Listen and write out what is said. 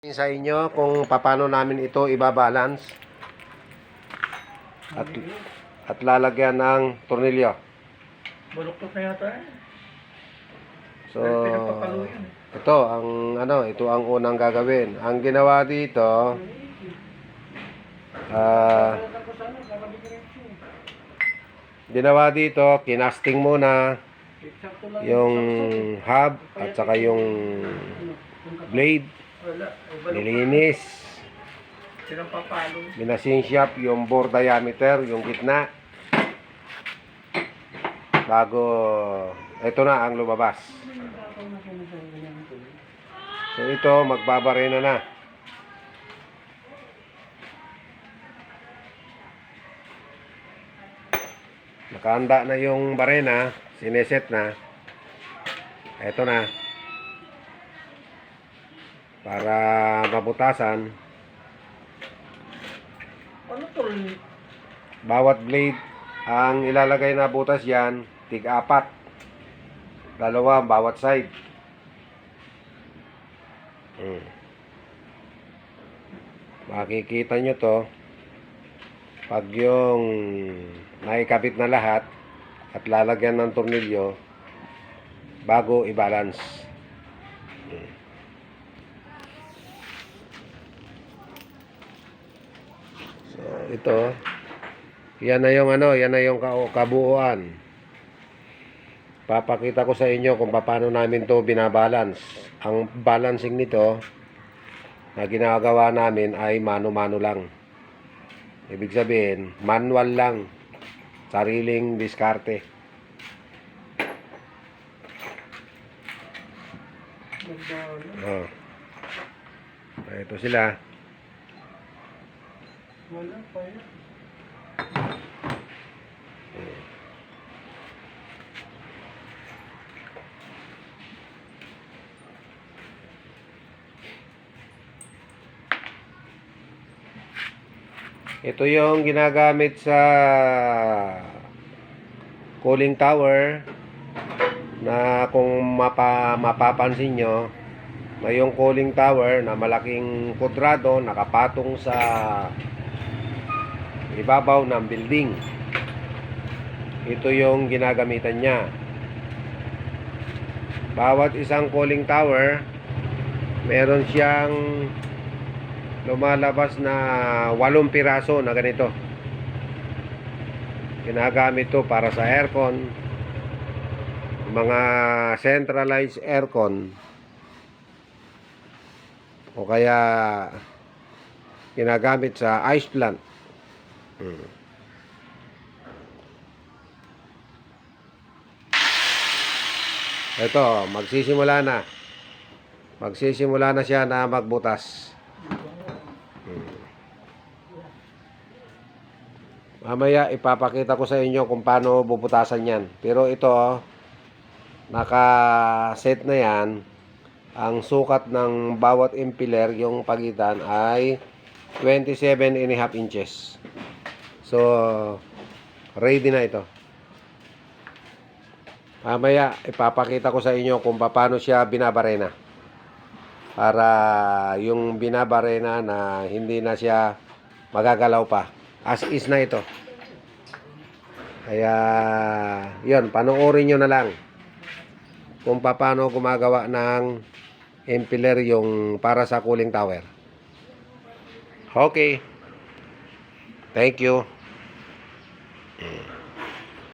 Sa inyo kung paano namin ito ibabalance at lalagyan ng tornilyo. Baluktot na yata eh. So, Pinapapalo yan eh. ito ang unang gagawin. Ang ginawa dito, kinasting muna yung hub at saka yung blade. Nilinis. Pinapapalo. Minasinsyap yung bore diameter, yung gitna. Bago, ito na ang lumabas. So ito, magbabarena na. Nakahanda na yung barena, sineset na. Ito na. Para mabutasan. Ano to? Bawat blade, ang ilalagay na butas yan, tig-apat. Dalawa bawat side. Makikita nyo to pag yung naikabit na lahat at lalagyan ng tornilyo bago i-balance. So ito, yan na yung kabuuan. Papakita ko sa inyo kung paano namin to binabalance. Ang balancing nito na ginagawa namin ay mano-mano lang. Ibig sabihin, manual lang. Sariling diskarte. Oh. Ito sila. Wala pa yun. Ito yung ginagamit sa cooling tower na kung mapapansin nyo na yung cooling tower na malaking kudrado nakapatong sa ibabaw ng building. Ito yung ginagamitan niya. Bawat isang cooling tower meron siyang lumalabas na 8 piraso na ganito. Ginagamit to para sa aircon, mga centralized aircon, o kaya ginagamit sa ice plant. Ito, magsisimula na siya na magbutas. Mamaya ipapakita ko sa inyo kung paano bubutasan yan. Pero ito, naka-set na yan. Ang sukat ng bawat impeller, yung pagitan ay 27.5 inches. So, ready na ito. Mamaya ipapakita ko sa inyo kung paano siya binabarena. Para yung binabarena na hindi na siya magagalaw pa. As is na ito. Kaya, yun, panoorin nyo na lang kung paano gumagawa ng impeller yung para sa cooling tower. Okay. Thank you.